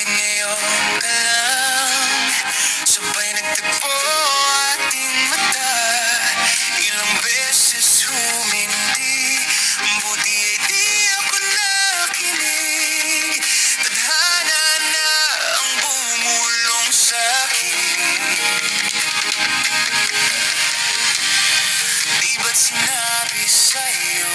ngayon ka lang, sabay nagtagpo ating mata. Ilang beses humindi, buti ay di ako nakinig. Tadhana na ang bumulong sa'kin. Di ba't sinabi sa'yo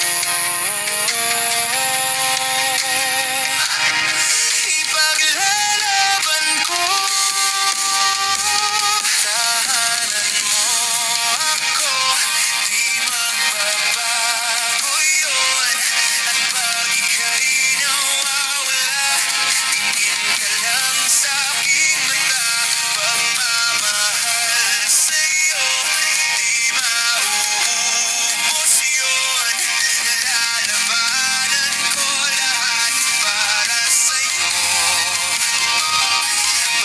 ipaglalaban ko? Tahanan mo ako, di magbabago yun. At pag ika'y nawawala, tingin ka lang sa'king mata. Pagmamahal sa'yo, di mauubos yun. Lalabanan ko lahat para sa'yo.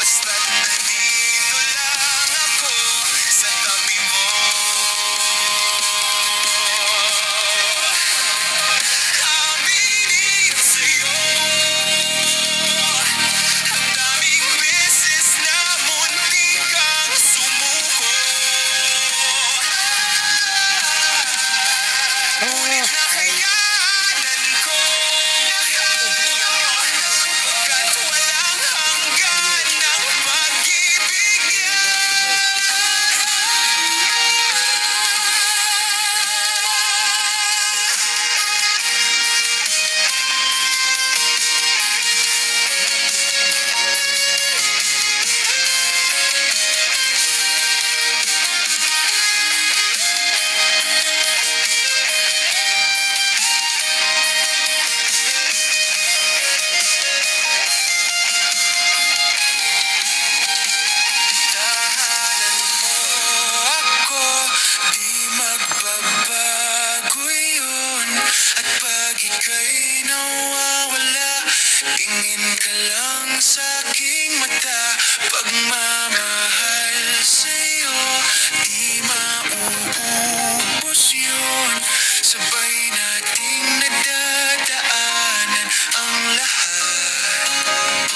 Basta't nandito lang ako sa tabi mo. Aminin ko sa'yo, ang daming beses na muntik kang sumuko. Ngunit nakayanan ko, pagkat walang hanggan ang pag-ibig niya. Tahanan mo ako, di magbabago yun. At pag ika'y nawawala, tingin ka lang sa'king mata. Pagmamahal sa'yo, di mauubos yun. Sabay nating nadadaanan ang lahat,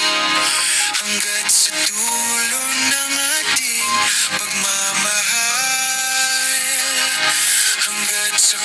hanggat sa dulo ng ating pagmamahal, hanggat sa